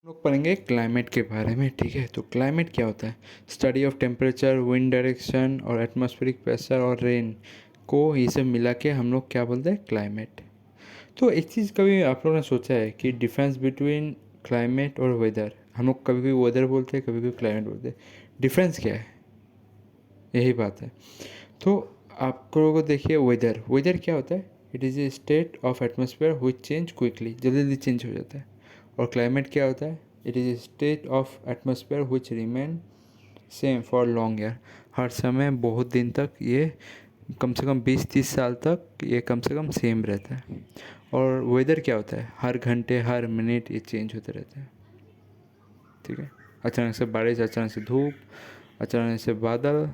हम लोग पढ़ेंगे क्लाइमेट के बारे में। ठीक है, तो क्लाइमेट क्या होता है? Study of temperature, wind direction और एटमॉस्फेरिक प्रेशर और रेन को ये सब मिला के हम लोग क्या बोलते हैं? क्लाइमेट। तो एक चीज़ कभी आप लोगों ने सोचा है कि डिफरेंस बिटवीन क्लाइमेट और वेदर? हम लोग कभी कभी वेदर बोलते हैं, कभी कभी क्लाइमेट बोलते हैं। डिफरेंस क्या है? यही बात है। तो आप लोगों को देखिए, वेदर वेदर क्या होता है? It is a state of atmosphere which change quickly, जल्दी जल्दी चेंज हो जाता है। और क्लाइमेट क्या होता है? It is a state of atmosphere which remain same for long year. हर समय बहुत दिन तक ये कम से कम 20-30 साल तक ये कम से कम सेम रहता है। और वेदर क्या होता है? हर घंटे हर मिनट ये चेंज होते रहता है। ठीक है, अचानक से बारिश, अचानक से धूप, अचानक से बादल,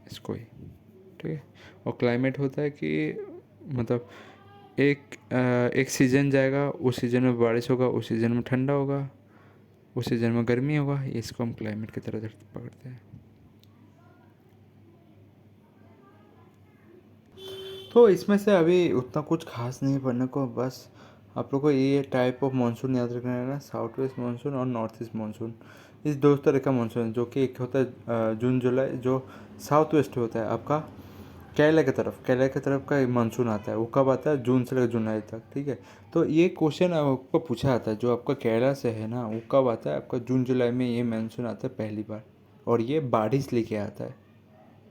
इसको ही। ठीक है। और क्लाइमेट होता है कि मतलब एक सीज़न जाएगा, उस सीज़न में बारिश होगा, उस सीज़न में ठंडा होगा, उस सीज़न में गर्मी होगा। इसको हम क्लाइमेट की तरह पकड़ते हैं। तो इसमें से अभी उतना कुछ खास नहीं पढ़ने को, बस आप लोग को ये टाइप ऑफ मानसून याद रखना है ना, साउथ वेस्ट मानसून और नॉर्थ ईस्ट मानसून। इस दो तरह का मानसून है, जो कि एक होता है जून जुलाई, जो साउथ वेस्ट होता है आपका केरला की तरफ का मानसून आता है। वो कब आता है? जून से लेकर जुलाई तक। ठीक है, तो ये क्वेश्चन आपको पूछा जाता है, जो आपका केरला से है ना, वो कब आता है? आपका जून जुलाई में ये मानसून आता है पहली बार, और ये बारिश लेके आता है।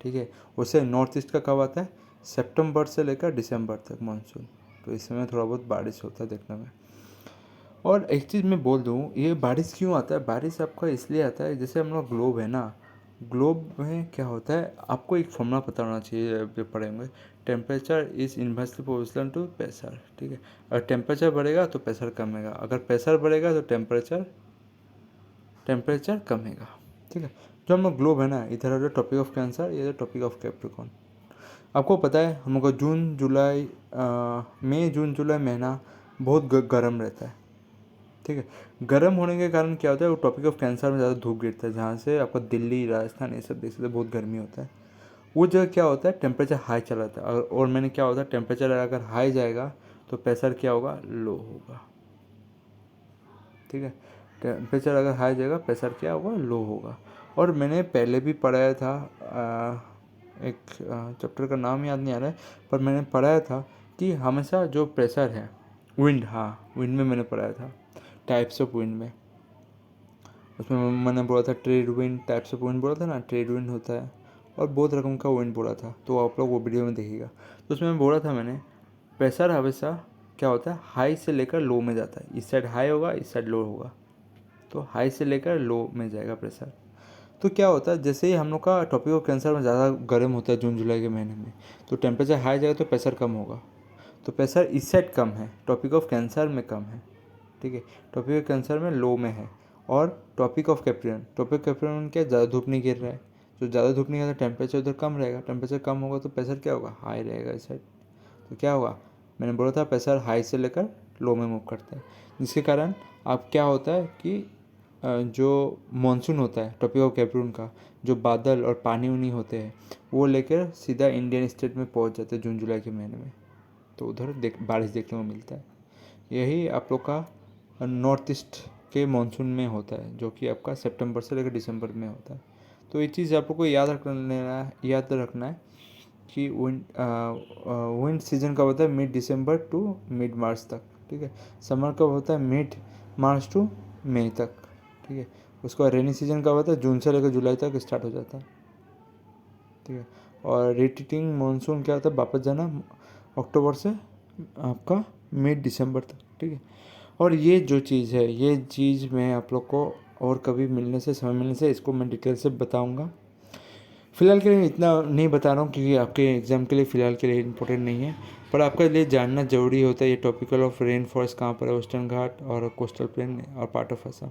ठीक है, उससे नॉर्थ ईस्ट का कब आता है? सितंबर से लेकर दिसंबर तक मानसून। तो इसमें थोड़ा बहुत बारिश होता है देखने में। और एक चीज़ मैं बोल दूँ, ये बारिश क्यों आता है? बारिश आपका इसलिए आता है, जैसे हम लोग ग्लोब है ना, ग्लोब में क्या होता है, आपको एक फॉर्मूला पता होना चाहिए जब पढ़ेंगे। Temperature is inversely proportional to pressure. ठीक है, अगर टेम्परेचर बढ़ेगा तो प्रेशर कमेगा, अगर प्रेशर बढ़ेगा तो टेम्परेचर कमेगा। ठीक है, जो हम लोग ग्लोब है ना, इधर है जो टॉपिक ऑफ कैंसर, ये टॉपिक ऑफ कैप्रिकॉन। आपको पता है हम लोग का मई जून जुलाई महीना बहुत गर्म रहता है। ठीक है, गर्म होने के कारण क्या होता है, वो टॉपिक ऑफ कैंसर में ज़्यादा धूप गिरता है, जहाँ से आपका दिल्ली राजस्थान ये सब देख सकते बहुत गर्मी होता है। वो जगह क्या होता है, टेम्परेचर हाई चला जाता है। और मैंने क्या होता है, टेम्परेचर अगर हाई जाएगा तो प्रेशर क्या होगा? लो होगा। ठीक है, टेम्परेचर अगर हाई जाएगा, प्रेशर क्या होगा? लो होगा। और मैंने पहले भी पढ़ाया था, एक चैप्टर का नाम याद नहीं आ रहा है, पर मैंने पढ़ाया था कि हमेशा जो प्रेशर है, विंड, हाँ विंड में मैंने पढ़ाया था, टाइप्स ऑफ विंड में। उसमें मैंने बोला था trade wind, types of wind बोला था ना, ट्रेड विंड होता है और बहुत रकम का विंड बोला था, तो आप लोग वो वीडियो में देखिएगा। तो उसमें बोला था मैंने, प्रेशर हमेशा क्या होता है, हाई से लेकर लो में जाता है। इस साइड हाई होगा, इस साइड लो होगा, तो हाई से लेकर लो में जाएगा प्रेशर। तो क्या होता है, जैसे ही हम लोग का टॉपिक ऑफ कैंसर में ज़्यादा गर्म होता है जून जुलाई के महीने में, तो टेम्परेचर हाई जाएगा तो प्रेशर कम होगा। तो प्रेशर इस साइड कम है, टॉपिक ऑफ कैंसर में कम है। ठीक है, टॉपिक ऑफ कैंसर में लो में है। और टॉपिक ऑफ कैप्रियन में क्या, ज़्यादा धूप नहीं गिर रहा है, तो ज़्यादा धूप नहीं गिर रहा है, टेम्परेचर उधर कम रहेगा, टेम्परेचर कम होगा तो प्रेशर क्या होगा? हाई रहेगा इस साइड। तो क्या होगा, मैंने बोला था प्रेशर हाई से लेकर लो में मूव करता है, जिसके कारण अब क्या होता है कि जो मानसून होता है टॉपिक ऑफ कैप्रियन का, जो बादल और पानी उनी होते हैं, वो लेकर सीधा इंडियन स्टेट में पहुंच जाते हैं जून जुलाई के महीने में। तो उधर बारिश देखने को मिलता है। यही आप लोग का नॉर्थ ईस्ट के मानसून में होता है, जो कि आपका सितंबर से लेकर दिसंबर में होता है। तो ये चीज़ आप लोग को याद रखना है कि विंड सीजन कब होता है? Mid December to mid March तक। ठीक है, समर कब होता है? मिड मार्च टू मई तक। ठीक है, उसके बाद रेनी सीजन कब होता है? जून से लेकर जुलाई तक स्टार्ट हो जाता है। ठीक है, और रिटीटिंग मानसून क्या होता है? वापस जाना अक्टूबर से आपका मिड दिसंबर तक। ठीक है, और ये जो चीज़ है, ये चीज़ मैं आप लोग को और कभी समय मिलने से इसको मैं डिटेल से बताऊंगा। फ़िलहाल के लिए इतना नहीं बता रहा हूँ, क्योंकि आपके एग्ज़ाम के लिए फ़िलहाल के लिए इम्पोर्टेंट नहीं है, पर आपके लिए जानना ज़रूरी होता है। ये टॉपिकल ऑफ रेन फॉरेस्ट कहाँ पर है, वेस्टर्न घाट और कोस्टल प्लेन और पार्ट ऑफ असम,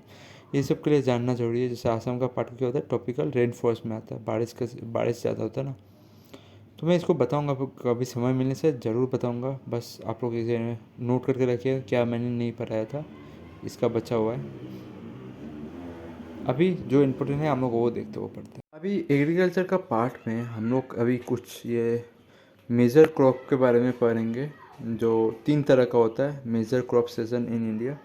ये सब के लिए जानना ज़रूरी है। जैसे असम का पार्ट क्या होता है, टॉपिकल रेन फॉरेस्ट में आता है, बारिश ज़्यादा होता है ना। तो मैं इसको बताऊंगा, कभी समय मिलने से ज़रूर बताऊंगा। बस आप लोग इसे नोट करके रखिए, क्या मैंने नहीं पढ़ाया था, इसका बचा हुआ है। अभी जो इम्पोर्टेंट है हम लोग वो देखते वो पढ़ते हैं। अभी एग्रीकल्चर का पार्ट में हम लोग अभी कुछ ये मेजर क्रॉप के बारे में पढ़ेंगे, जो 3 तरह का होता है major crop season in India.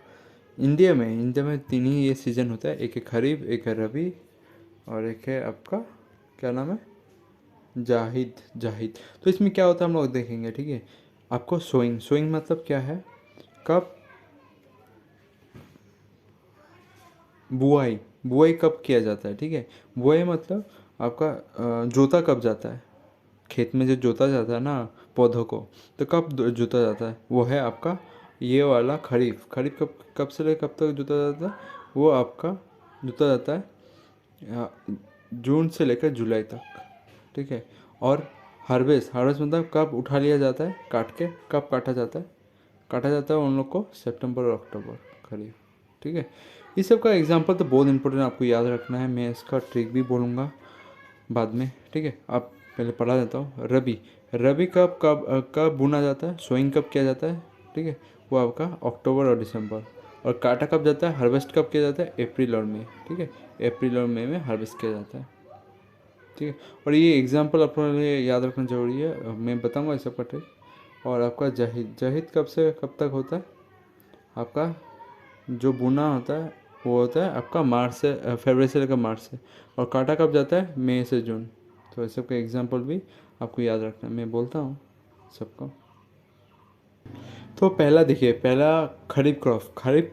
India में 3 ही ये सीज़न होता है, एक है खरीफ, एक है रबी और एक है आपका क्या नाम है, जाहिद। तो इसमें क्या होता है हम लोग देखेंगे, ठीक है। आपको सोइंग मतलब क्या है, कब बुआई कब किया जाता है, ठीक है। बुआई मतलब आपका जोता कब जाता है, खेत में जो जोता जाता है ना पौधों को, तो कब जोता जाता है, वो है आपका ये वाला खरीफ कब कब से लेकर कब तक जोता जाता है, वो आपका जोता जाता है जून से लेकर जुलाई तक, ठीक है। और हार्वेस्ट मतलब कब उठा लिया जाता है, काट के कब काटा जाता है उन लोग को सितंबर और अक्टूबर, खरीफ, ठीक है। इस सब का एग्जांपल तो बहुत इंपॉर्टेंट आपको याद रखना है, मैं इसका ट्रिक भी बोलूँगा बाद में, ठीक है। आप पहले पढ़ा देता हूँ। रबी कब बुना जाता है, सोइंग कब किया जाता है, ठीक है, वो आपका अक्टूबर और दिसंबर। और काटा कब जाता है, हार्वेस्ट कब किया जाता है, अप्रैल और मई, ठीक है। अप्रैल और मई में हार्वेस्ट किया जाता है, ठीक है। और ये एग्जाम्पल अपने लिए याद रखना जरूरी है, मैं बताऊँगा इस सबका ट्रिक। और आपका जाहिद कब से कब तक होता है, आपका जो बुना होता है वो होता है आपका मार्च से फरवरी से लेकर मार्च से। और काटा कब जाता है, मई से जून। तो इस सब का एग्जाम्पल भी आपको याद रखना है, मैं बोलता हूँ सबको। तो पहला देखिए, पहला खरीफ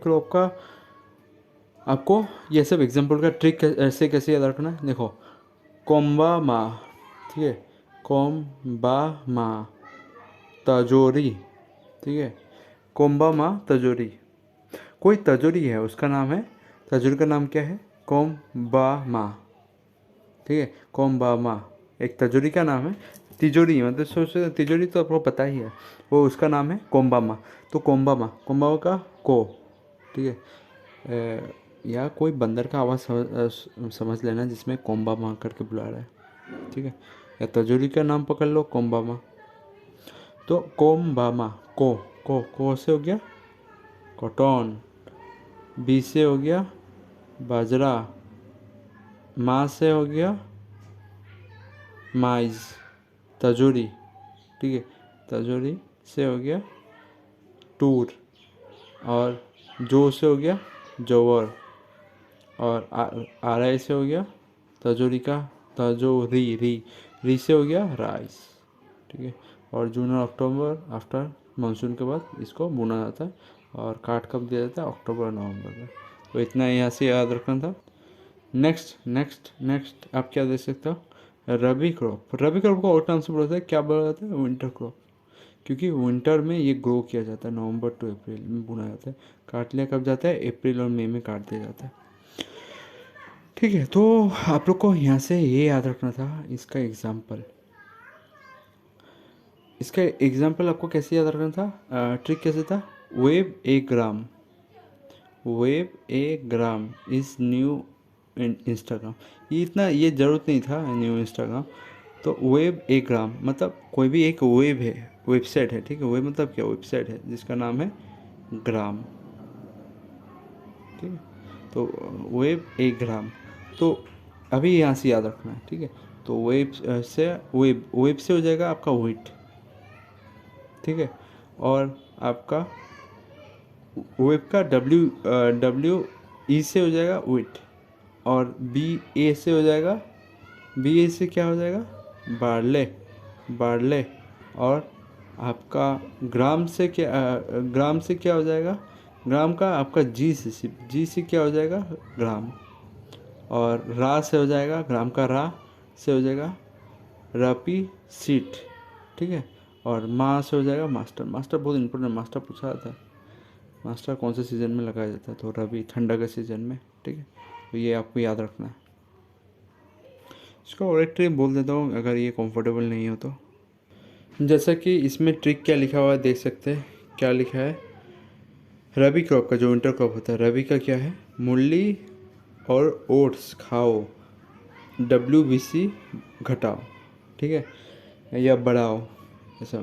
क्रॉप का आपको ये सब एग्जाम्पल का ट्रिक ऐसे कैसे याद रखना है, देखो। कोम्बा माह, ठीक है, कोम्बा माह तजोरी, ठीक है, कोम्बा माह तजोरी। कोई तजोरी है, उसका नाम है, तजोरी का नाम क्या है, कोम्बामा, ठीक है, कोम्बामा एक तजोरी का नाम है। तिजोरी मतलब सोच, तिजोरी तो आपको पता ही है, वो उसका नाम है कोम्बामा। तो कोम्बामा का को, ठीक है। या कोई बंदर का आवाज़ समझ लेना जिसमें कोम्बामा करके बुला रहा है, ठीक है। या तजोरी का नाम पकड़ लो कोम्बामा। तो कोम्बामा को से हो गया कॉटन, बी से हो गया बाजरा, माँ से हो गया माइज, तजोरी, ठीक है, तजोरी से हो गया टूर, और जो से हो गया जोवर, और आरआई से हो गया तजोरी का तजोरी, री से हो गया राइस, ठीक है। और जून और अक्टूबर आफ्टर मानसून के बाद इसको बुना जाता है, और काट कब दिया जाता है, अक्टूबर और नवंबर में। तो इतना यहाँ से याद रखना था। नेक्स्ट आप क्या देख सकते हो, रबी क्रॉप को और टर्म से बोला जाता है, क्या बोला जाता है, विंटर क्रॉप। क्योंकि विंटर में ये ग्रो किया जाता है, नवंबर टू अप्रैल में बुना जाता है, काट लिया कब जाता है, अप्रैल और मई में काट दिया जाता है, ठीक है। तो आप लोग को यहाँ से ये याद रखना था, इसका एग्जाम्पल आपको कैसे याद रखना था, ट्रिक कैसे था, web A gram is new Instagram. ये ज़रूरत नहीं था न्यू इंस्टाग्राम। तो वेब ए ग्राम मतलब कोई भी एक वेब है, वेबसाइट है, ठीक है। वेब मतलब क्या, वेबसाइट है जिसका नाम है ग्राम, ठीक है। तो वेब ए ग्राम, तो अभी यहाँ से याद रखना है, ठीक है। तो वेब से हो जाएगा आपका व्हीट, ठीक है। और आपका वेब का डब्ल्यू से हो जाएगा व्हीट, और बी ए से हो जाएगा, बी ए से क्या हो जाएगा, बारले। और आपका ग्राम से क्या हो जाएगा, ग्राम का आपका जी से क्या हो जाएगा, ग्राम। और रा से हो जाएगा, ग्राम का रा से हो जाएगा रपी सीट, ठीक है। और माँ से हो जाएगा मास्टर बहुत इंपॉर्टेंट, मास्टर पूछा जाता है, मास्टर कौन से सीज़न में लगाया जाता है, तो रबी ठंडा के सीज़न में, ठीक है। तो ये आपको याद रखना है। इसका और एक ट्रिक बोल देता हूँ अगर ये कंफर्टेबल नहीं हो तो। जैसा कि इसमें ट्रिक क्या लिखा हुआ है देख सकते हैं, क्या लिखा है, रबी क्रॉप का जो विंटर क्रॉप होता है, रबी का क्या है, मूली और ओट्स खाओ, WBC घटाओ, ठीक है, या बढ़ाओ, ऐसा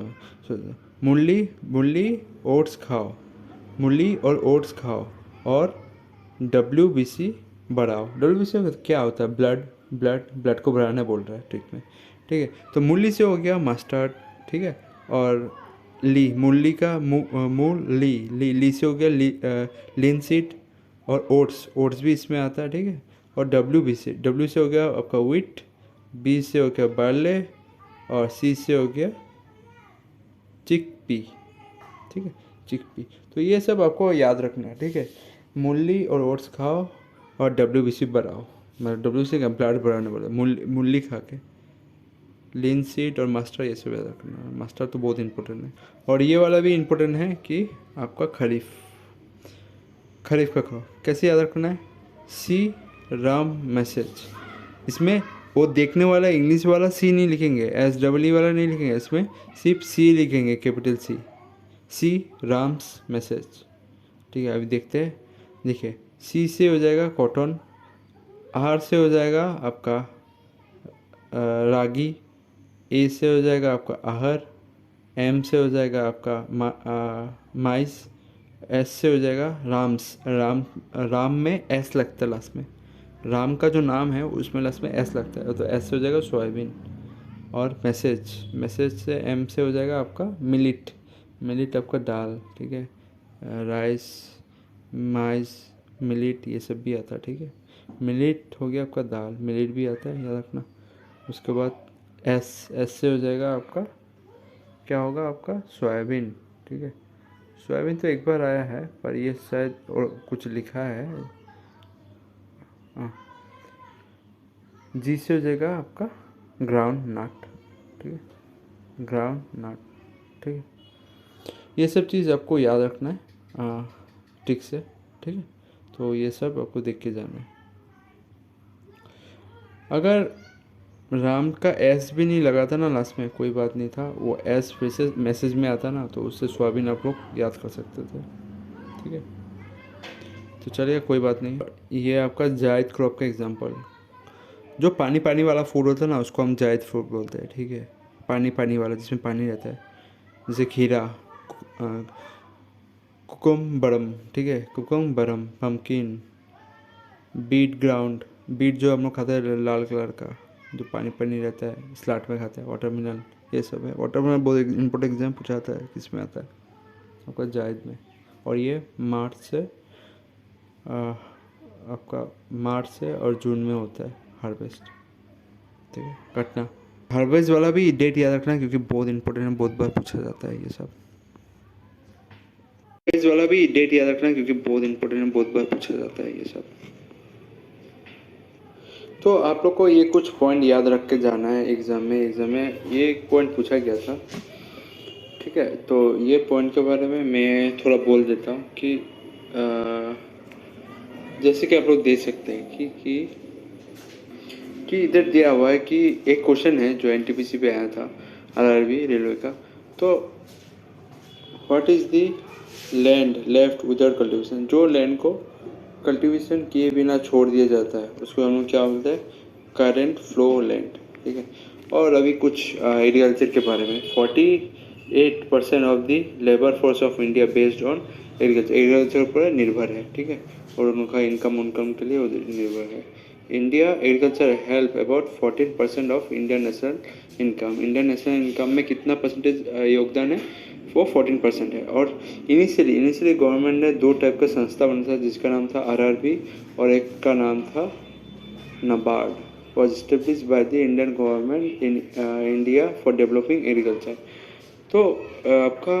मूली मूली ओट्स खाओ, मूली और ओट्स खाओ, और WBC बढ़ाओ। WBC क्या होता है, ब्लड को बढ़ाने बोल रहा है ट्रिक में, ठीक है। तो मूली से हो गया मस्टर्ड, ठीक है। और ली, मूली का मूल ली से हो गया लिनसीड। और ओट्स भी इसमें आता है, ठीक है। और डब्ल्यू से हो गया आपका व्हीट, बी से हो गया बार्ले, और सी से हो गया चिकपी, ठीक है, चिकपी। तो ये सब आपको याद रखना है, ठीक है। मूली और ओट्स खाओ और WBC बढ़ाओ, मतलब WBC का ब्लड बढ़ाने वाला मूली खा के। लिनसीड और मस्टर्ड ये सब याद रखना है, मस्टर्ड तो बहुत इंपॉर्टेंट है। और ये वाला भी इम्पोर्टेंट है कि आपका खरीफ का खाओ। कैसे याद रखना है? सी राम मैसेज। इसमें वो देखने वाला इंग्लिश वाला सी नहीं लिखेंगे, SEE वाला नहीं लिखेंगे, इसमें सिर्फ सी लिखेंगे, कैपिटल सी राम्स मैसेज, ठीक है। अभी देखते हैं, देखिए सी से हो जाएगा कॉटन, आर से हो जाएगा आपका रागी, ए से हो जाएगा आपका आहर, एम से हो जाएगा आपका माइस, एस से हो जाएगा राम में एस लगता है लास्ट में। राम का जो नाम है उसमें लास्ट में एस लगता है, तो एस से हो जाएगा सोयाबीन। और मैसेज से एम से हो जाएगा आपका मिलिट आपका दाल, ठीक है। राइस, माइस, मिलिट ये सब भी आता है, ठीक है। मिलिट हो गया आपका दाल, मिलिट भी आता है, याद रखना। उसके बाद एस से हो जाएगा आपका, क्या होगा आपका सोयाबीन, ठीक है। सोयाबीन तो एक बार आया है, पर ये शायद और कुछ लिखा है। हाँ, जी से हो जाएगा आपका ग्राउंड नट, ठीक है, ग्राउंड नट, ठीक है। ये सब चीज़ आपको याद रखना है ठीक से, ठीक है। तो ये सब आपको देख के जाना है। अगर राम का एस भी नहीं लगा था ना लास्ट में, कोई बात नहीं था, वो एस फिर से मैसेज में आता ना, तो उससे सोयाबीन आप लोग याद कर सकते थे, ठीक है। तो चलिए कोई बात नहीं। ये आपका जायद क्रॉप का एग्जांपल, जो पानी वाला फूड होता है ना उसको हम जायद फ्रूट बोलते हैं, ठीक है। पानी वाला, जिसमें पानी रहता है, जैसे खीरा, कुकुम्बरम, ठीक है, कुकुम्बरम, पम्पकिन, बीट जो हम लोग खाते हैं लाल कलर का, जो पानी रहता है, सलाद में खाते हैं, वाटरमेलन, ये सब है। वाटरमेलन बहुत इंपॉर्टेंट एग्जाम पूछा आता है, किस में आता है आपका जायद में। और ये मार्च से और जून में होता है हार्वेस्ट, ठीक है, कटना। हार्वेस्ट वाला भी डेट याद रखना क्योंकि बहुत इंपॉर्टेंट है, बहुत बार पूछा जाता है ये सब। हार्वेस्ट वाला भी डेट याद रखना क्योंकि बहुत इंपॉर्टेंट है, बहुत बार पूछा जाता है ये सब। तो आप लोग को ये कुछ पॉइंट याद रख के जाना है एग्ज़ाम में ये एक पॉइंट पूछा गया था, ठीक है। तो ये पॉइंट के बारे में मैं थोड़ा बोल देता हूँ कि जैसे कि आप लोग देख सकते हैं कि इधर दिया हुआ है कि एक क्वेश्चन है जो NTPC पे आया था, RRB रेलवे का। तो what is the land left without cultivation, जो लैंड को कल्टीवेशन किए बिना छोड़ दिया जाता है उसको हम लोग क्या बोलते हैं? करेंट फ्लो लैंड, ठीक है। और अभी कुछ एग्रीकल्चर के बारे में, 48% of the labour force of India based on agriculture पर निर्भर है, ठीक है। और उनका इनकम के लिए निर्भर है। India agriculture help about 14% of Indian national income में कितना परसेंटेज योगदान है? वो 14% है। और इनिशियली गवर्नमेंट ने 2 टाइप का संस्था बना था, जिसका नाम था RRB और एक का नाम था NABARD, was establish by the Indian government in India for developing agriculture. तो आपका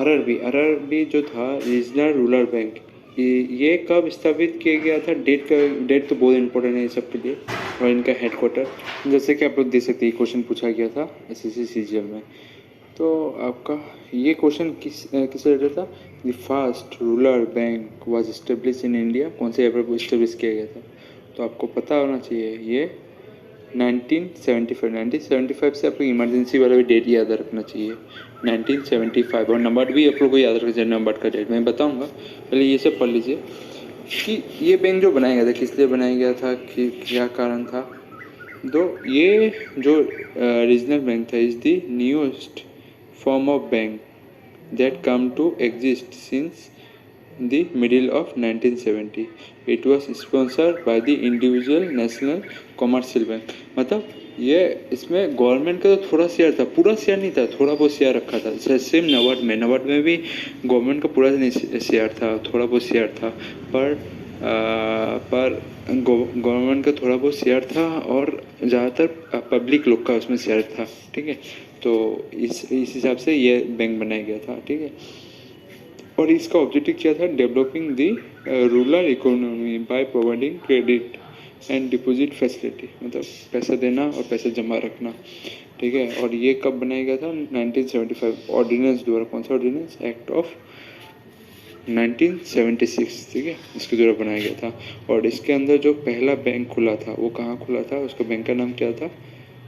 RRB जो था रीजनल रूरल बैंक, ये कब स्थापित किया गया था? डेट तो बहुत इंपॉर्टेंट है सब के लिए। और इनका हेडक्वार्टर, जैसे कि आप लोग देख सकते हैं, क्वेश्चन पूछा गया था SSC CGL में। तो आपका ये क्वेश्चन किस रिलेटेड था? The first rural bank was establish in India, कौन से ईयर पर इस्टेब्लिश किया गया था? तो आपको पता होना चाहिए ये 1975 से आपको इमरजेंसी वाला भी डेट याद रखना चाहिए, 1975। और नंबर भी आप लोग को याद रखना चाहिए, नंबर का डेट मैं बताऊंगा, पहले ये सब पढ़ लीजिए कि ये बैंक जो बनाया गया था किस लिए बनाया गया था, कि क्या कारण था। तो ये जो रीजनल बैंक था is the newest form of bank that come to exist since the middle of 1970. It was sponsored by the individual national commercial bank, मतलब ये इसमें गवर्नमेंट का तो थोड़ा शेयर था, पूरा शेयर नहीं था, थोड़ा बहुत शेयर रखा था। सेम नबार्ड में भी गवर्नमेंट का पूरा नहीं शेयर था, थोड़ा बहुत शेयर था। पर गवर्नमेंट का थोड़ा बहुत शेयर था और ज़्यादातर पब्लिक लोग का उसमें शेयर था। ठीक है, तो इस हिसाब से ये बैंक बनाया गया था। ठीक है, और इसका ऑब्जेक्टिव क्या था? Developing the rural economy by providing credit and deposit facility, मतलब पैसा देना और पैसा जमा रखना। ठीक है, और ये कब बनाया गया था? 1975 ऑर्डिनेंस द्वारा। कौन सा ऑर्डिनेंस? Act of 1976। ठीक है, इसके द्वारा बनाया गया था। और इसके अंदर जो पहला बैंक खुला था वो कहाँ खुला था? उसका बैंक का नाम क्या था?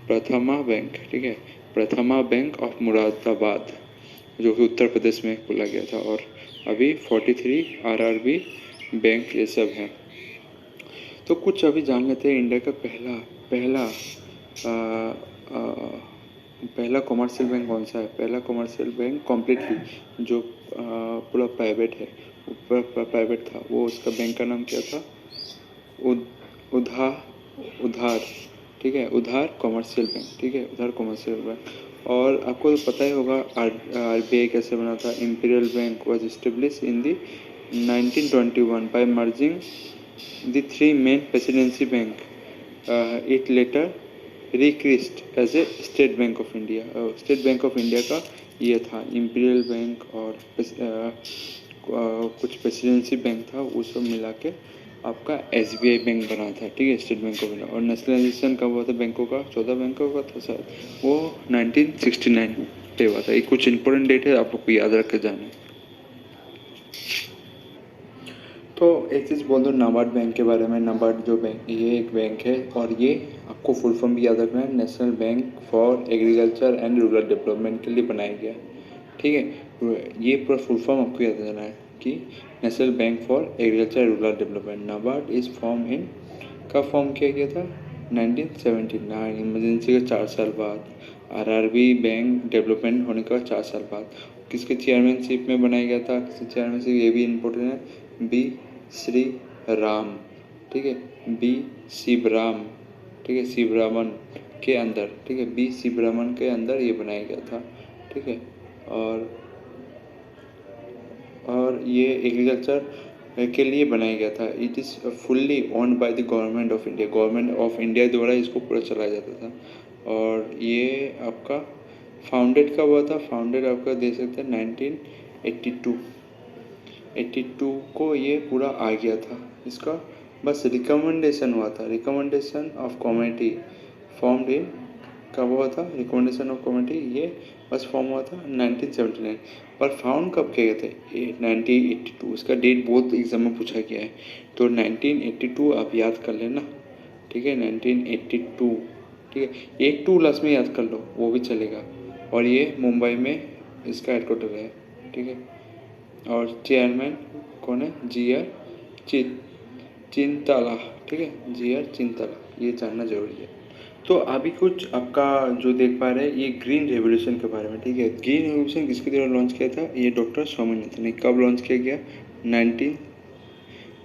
प्रथमा बैंक। ठीक है, प्रथमा बैंक ऑफ मुरादाबाद, जो कि उत्तर प्रदेश में खोला गया था। और अभी 43 आरआरबी बैंक ये सब हैं। तो कुछ अभी जान लेते हैं इंडिया का पहला पहला पहला कमर्शियल बैंक कौन सा है। पहला कमर्शियल बैंक कम्प्लीटली जो पूरा प्राइवेट है, प्राइवेट था, वो उसका बैंक का नाम क्या था? उधार। ठीक है, उधार कमर्शियल बैंक। ठीक है, उधार कमर्शियल बैंक। और आपको तो पता ही होगा आरबीआई कैसे बना था। Imperial Bank was establish in the 1921 by merging the three main presidency bank. It later rechristened as a State Bank of India. State Bank of India का ये था इंपीरियल बैंक, और कुछ प्रेसिडेंसी बैंक था, वो सब मिला के आपका एसबीआई बैंक बना था। ठीक है, स्टेट बैंक ऑफ इंडिया। और नेशनलाइजेशन कब हुआ था बैंकों का? 14 बैंकों का था शायद, वो 1969 पे हुआ था। ये कुछ इंपॉर्टेंट डेट है, आप लोग को याद रख के जाना है। तो एक चीज़ बोल दो नाबार्ड बैंक के बारे में। नाबार्ड जो बैंक, ये एक बैंक है, और ये आपको फुल फॉर्म भी याद रखना है, national bank for agriculture and rural development के लिए बनाया गया। ठीक है, ये पूरा फुल फॉर्म आपको याद रखना है कि national bank for agriculture and rural development. NABARD is form in, कब फॉर्म किया गया था? 1979, इमरजेंसी के 4 साल बाद। आरआरबी बैंक डेवलपमेंट होने का 4 साल बाद। किसके चेयरमैनशिप में बनाया गया था? किसके चेयरमैनशिप, ये भी इम्पोर्टेंट है, बी श्री राम। ठीक है, बी शिवराम। ठीक है, शिवरामन के अंदर। ठीक है, बी शिवरामन के अंदर ये बनाया गया था। ठीक है, और ये एग्रीकल्चर के लिए बनाया गया था। It is fully owned by the government of India. Government of India द्वारा इसको पूरा चलाया जाता था। और ये आपका फाउंडेड कब हुआ था? फाउंडेड आपका दे सकते हैं 1982। 82 को ये पूरा आ गया था। इसका बस रिकमेंडेशन हुआ था, recommendation of committee formed in, कब हुआ था रिकमेंडेशन ऑफ कमेटी? ये बस फॉर्म हुआ था 1979। पर फाउंड कब किए गए थे? 1982। इसका डेट बहुत एग्जाम में पूछा गया है, तो 1982 आप याद कर लेना। ठीक है, 1982। ठीक है, 82 लास्ट में याद कर लो, वो भी चलेगा। और ये मुंबई में इसका हेडक्वार्टर है। ठीक है, और चेयरमैन कौन है? जी आर चिंताला। ठीक है, जी आर चिंताला, ये जानना जरूरी है। तो अभी कुछ आपका जो देख पा रहे हैं ये ग्रीन रेवोल्यूशन के बारे में। ठीक है, ग्रीन रेवोल्यूशन किसके द्वारा लॉन्च किया था? ये डॉक्टर स्वामीनाथन ने। कब लॉन्च किया गया?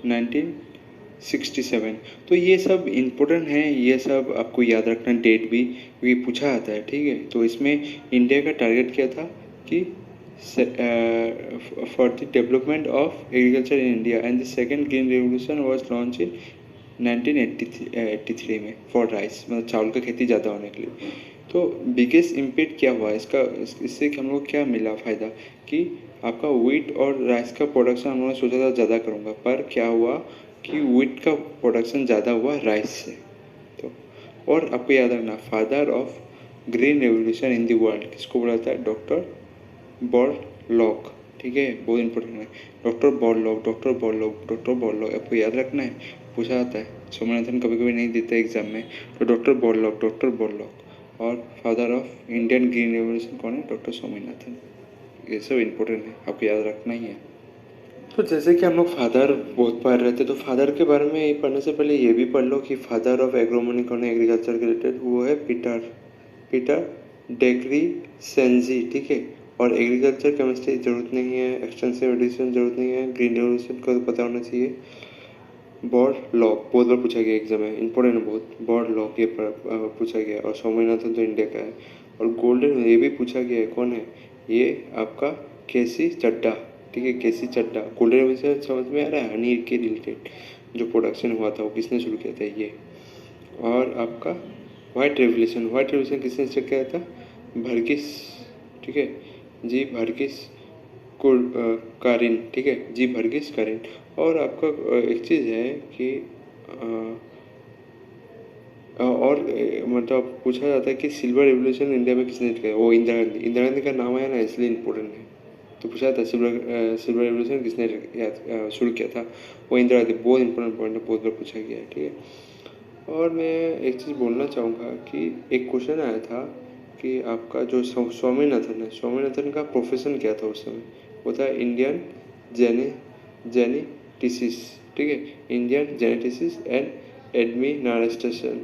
1967। तो ये सब इम्पोर्टेंट है, ये सब आपको याद रखना, डेट भी, क्योंकि पूछा आता है। ठीक है, तो इसमें इंडिया का टारगेट क्या था कि for the development of agriculture in India, and the second green revolution was launch in 1983 में फॉर राइस, मतलब चावल का खेती ज़्यादा होने के लिए। तो बिगेस्ट इम्पैक्ट क्या हुआ इसका? इससे हम लोग क्या मिला फ़ायदा कि आपका व्हीट और राइस का प्रोडक्शन हम लोगों ने सोचा था ज़्यादा करूँगा, पर क्या हुआ कि व्हीट का प्रोडक्शन ज़्यादा हुआ राइस से। तो और आपको याद रखना, father of green revolution in the world किसको बोला था? Doctor Borlaug. ठीक है, बहुत इंपॉर्टेंट है, doctor Borlaug, doctor Borlaug, doctor Borlaug, आपको याद रखना है, पूछा जाता है। स्वामीनाथन कभी कभी नहीं देते एग्जाम में, तो डॉक्टर बॉरलॉग, डॉक्टर बॉरलॉग। और father of Indian green revolution कौन है? डॉक्टर स्वामीनाथन। ये सब इम्पोर्टेंट है, आपको याद रखना ही है। तो जैसे कि हम लोग फादर बहुत पढ़ रहे थे, तो फादर के बारे में पढ़ने से पहले ये भी पढ़ लो कि फादर ऑफ एग्रोनॉमी कौन है एग्रीकल्चर के रिलेटेड? वो है पीटर डेक्री सेंजी। ठीक है, और एग्रीकल्चर केमिस्ट्री जरूरत नहीं है, एक्सटेंसिव एडिशन जरूरत नहीं है, ग्रीन रेवोल्यूशन को पता होना चाहिए। बॉर्ड लॉक बहुत बार पूछा गया एग्जाम में, इंपॉर्टेंट है बहुत। बॉर्ड लॉक ये पूछा गया। और स्वामीनाथन तो इंडिया का है। और गोल्डन ये भी पूछा गया है, कौन है ये आपका, केसी चड्डा। ठीक है, केसी चड्डा। गोल्डन रेवोल्यूशन समझ में आ रहा है, हनी के रिलेटेड जो प्रोडक्शन हुआ था वो किसने शुरू किया था ये। और आपका व्हाइट रेवोल्यूशन, व्हाइट रेवोल्यूशन किसने स्टार्ट किया था, भरगिस। ठीक है जी, भरगिस कारिन। ठीक है जी, भरगिस कारिन। और आपका एक चीज़ है कि और मतलब पूछा जाता है कि सिल्वर रेवोल्यूशन इंडिया में किसने किया, वो इंदिरा गांधी। इंदिरा गांधी का नाम आया ना इसलिए इम्पोर्टेंट है। तो पूछा था सिल्वर रेवोल्यूशन किसने शुरू किया था, वो इंदिरा गांधी। बहुत इंपॉर्टेंट पॉइंट है, बहुत बार पूछा गया है। ठीक है। और मैं एक चीज़ बोलना चाहूँगा कि एक क्वेश्चन आया था कि आपका जो स्वामीनाथन है, स्वामीनाथन का प्रोफेशन क्या था उस समय, वो था इंडियन जेनेटिसिस। ठीक है, इंडियन जेनेटिसिस एंड एडमिनिस्ट्रेशन,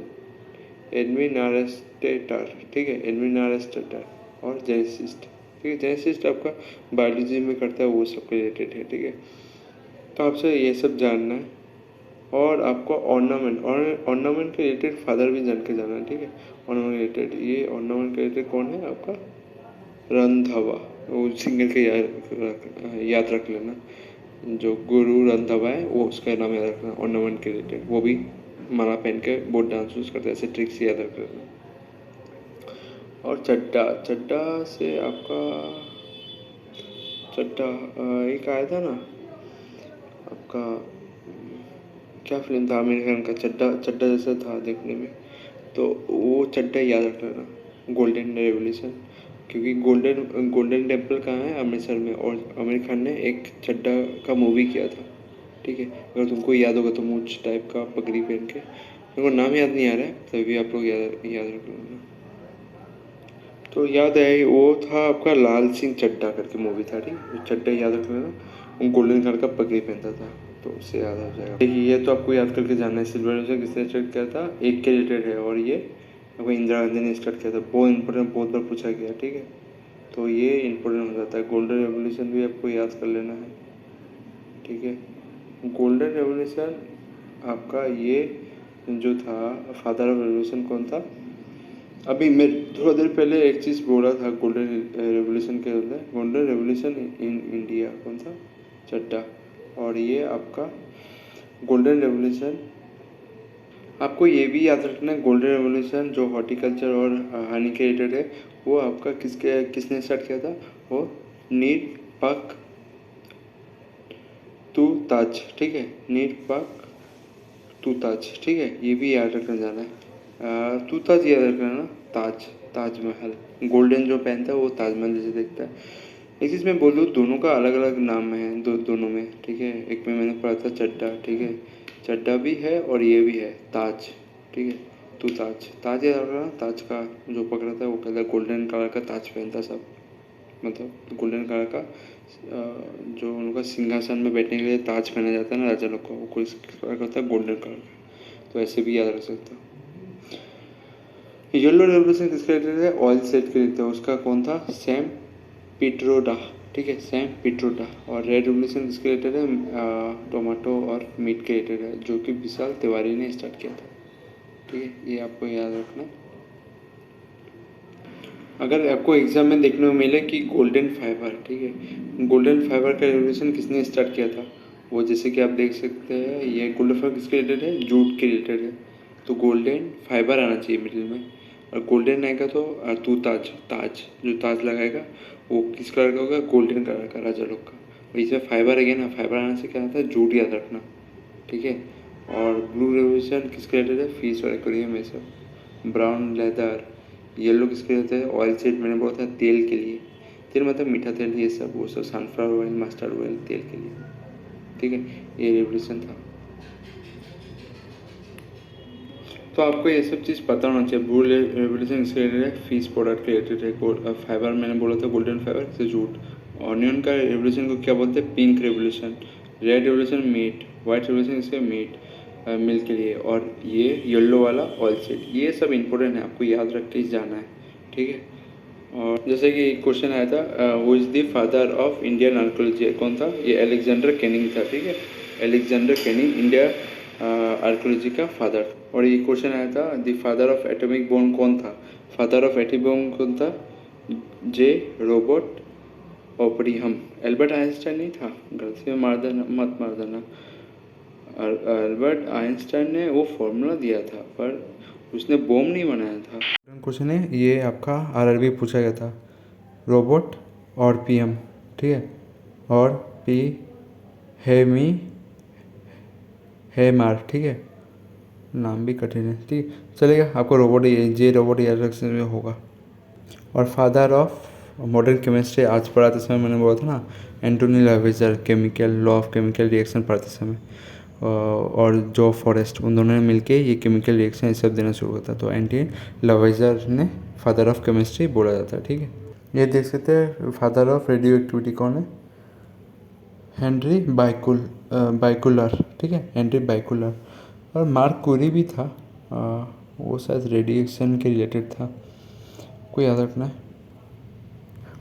एडमिनिस्ट्रेटर। ठीक है, एडमिनिस्ट्रेटर और जेनेसिस्ट। ठीक है, जेनेसिस्ट आपका बायोलॉजी में करता है, वो सब रिलेटेड है। ठीक है, तो आपसे ये सब जानना है। और आपको ऑर्नामेंट, ऑर्नामेंट के रिलेटेड फादर भी जान के जाना है। ठीक है, ऑर्नामेंट रिलेटेड, ये ऑर्नामेंट के रिलेटेड कौन है आपका, रंधावा। वो सिंगर के याद रख लेना, जो गुरु रंधावा है वो उसका नाम याद रखना। ऑर्नामेंट के रिलेटेड वो भी माला पहन के बहुत डांस यूज करते हैं, ऐसे ट्रिक्स याद रख लेना। और चड्डा, चड्डा से आपका चड्डा एक आया था ना आपका, क्या फिल्म था आमिर खान का, चड्डा, चड्डा जैसा था देखने में, तो वो चड्डा याद रख लेना, गोल्डन रेवोल्यूशन। क्योंकि गोल्डन टेम्पल कहाँ है, अमृतसर में। और आमिर खान ने एक चड्डा का मूवी किया था। ठीक है, अगर तुमको याद होगा तो मूछ टाइप का पगड़ी पहन के, मेरे को नाम याद नहीं आ रहा है, तभी आप लोग याद रख लेना। तो याद है वो था आपका लाल सिंह चड्डा करके मूवी था। ठीक है, चड्डा याद रख लेना, वो गोल्डन कलर का पगड़ी पहनता था, तो उससे याद आ जाएगा। देखिए ये तो आपको याद करके जानना है, सिल्वर रेवोल्यूशन किसने स्टार्ट किया था, एक के रिलेटेड है। और ये आपको इंदिरा गांधी ने स्टार्ट किया था, बहुत इंपॉर्टेंट, बहुत बार पूछा गया। ठीक है, तो ये इंपॉर्टेंट हो जाता है। गोल्डन रेवोल्यूशन भी आपको याद कर लेना है। ठीक है, गोल्डन रेवोल्यूशन आपका ये जो था, फादर ऑफ रेवोल्यूशन कौन था, अभी मैं थोड़ा देर पहले एक चीज़ बोला था गोल्डन रेवोल्यूशन के अंदर, गोल्डन रेवोल्यूशन इन इंडिया कौन था, चड्डा। और ये आपका गोल्डन रेवोल्यूशन, आपको ये भी याद रखना है, गोल्डन रेवोल्यूशन जो हॉर्टिकल्चर और हनी के रिलेटेड है, वो आपका किसने स्टार्ट किया था, वो नीर पाक तू ताज। ठीक है, नीर पाक तू ताज। ठीक है, ये भी याद रखना जाना है। तू ताज याद रखना ना, ताज, ताजमहल। गोल्डन जो पहनता है वो ताजमहल जैसे दिखता है। एक चीज़ मैं बोलूँ, दोनों का अलग अलग नाम है, दोनों में। ठीक है, एक में मैंने पढ़ा था चड्डा। ठीक है, चड्डा भी है और ये भी है ताज। ठीक है, तू ताज, ताज याद रखना, ताज का जो पकड़ा था वो कहता गोल्डन कलर का ताज पहनता सब, मतलब गोल्डन कलर का जो उनका सिंहासन में बैठने के लिए ताज पहना जाता है ना राजा लोग को, वो कोई कलर का होता है, गोल्डन कलर का। तो ऐसे भी याद रख सकता हूँ। येलो रेवोल्यूशन किसके रिलेटेड है, ऑयल सेट के रिलेटेड है, उसका कौन था, सैम पिट्रोडा। ठीक है, सैम पिट्रोडा। और रेड रेवोल्यूशन किसके रिलेटेड है, टोमेटो और मीट के रिलेटेड है, जो कि विशाल तिवारी ने स्टार्ट किया था। ठीक है, ये आपको याद रखना। अगर आपको एग्जाम में देखने को मिले कि गोल्डन फाइबर, ठीक है, गोल्डन फाइबर का रेवोल्यूशन किसने स्टार्ट किया था, वो जैसे कि आप देख सकते हैं, ये गोल्डन फाइबर किसके रिलेटेड है, जूट के रिलेटेड है। तो गोल्डन फाइबर आना चाहिए मिडिल में, और गोल्डन आएगा तो तू ताज, ताज जो ताज लगाएगा वो किस कलर का होगा, गोल्डन कलर का, राजा लोग का। और इसमें फाइबर है ना, फाइबर आने से क्या आता है, जूट याद रखना। ठीक है, और ब्लू रेवोल्यूशन किसके रिलेटेड है, फिश और एक्वेरियम में सब। ब्राउन लेदर, येलो किसके रहते हैं, ऑयल सीड, मैंने बोला था तेल के लिए, तेल मतलब मीठा तेल, ये सब वो सब, सनफ्लावर ऑयल, मस्टर्ड ऑयल, तेल के लिए। ठीक है, ये रेवोल्यूशन था। तो आपको ये सब चीज़ पता होना चाहिए। ब्लू रेवोल्यूशन किसके रिलेटेड है, फिश प्रोडक्ट के रिलेटेड है। फाइबर मैंने बोला था गोल्डन फाइबर से जूट। ऑनियन का रेवोल्यूशन को क्या बोलते हैं, pink revolution. Red revolution meat, white revolution इसके मीट मिल्क के लिए, और ये येलो वाला ऑयल सीड। ये सब इंपॉर्टेंट है, आपको याद रख के जाना है। ठीक है, और जैसे कि एक क्वेश्चन आया था, who is the father of Indian archaeology, कौन था, ये अलेक्जेंडर कैनिंग था। ठीक है, अलेक्जेंडर कैनिंग इंडिया आर्कियोलॉजी का फादर। और ये क्वेश्चन आया था, the father of atomic bomb कौन था? फादर ऑफ एटॉमिक बॉम्ब कौन था? जे रॉबर्ट ओपनहीमर। एल्बर्ट आइंस्टाइन नहीं था, गलती में मत मार देना। एल्बर्ट आइंस्टाइन ने वो फॉर्मूला दिया था, पर उसने बॉम्ब नहीं बनाया था। क्वेश्चन है ये, आपका आरआरबी पूछा गया था। रोबोट और पीएम, ठीक है, और पी हेमी हेमार, ठीक है, नाम भी कठिन है, ठीक है, चलेगा। आपको रोबोट जे रोबोट याद रखने में होगा। और फादर ऑफ मॉडर्न केमिस्ट्री आज पढ़ाते समय मैंने बोला था ना, Antoine Lavoisier, chemical law of chemical reaction पढ़ाते समय, और जो फॉरेस्ट, उन दोनों ने मिलके ये केमिकल रिएक्शन ये सब देना शुरू करता। तो एंटोनी लावेजर ने फादर ऑफ केमिस्ट्री बोला जाता है, ठीक है। ये देख सकते हैं फादर ऑफ रेडियो एक्टिविटी कौन है? हेनरी बाइकुलर, ठीक है, हेनरी बाइकुलर। और मार्क क्यूरी भी था, वो शायद रेडिएशन के रिलेटेड था, कोई याद रखना है।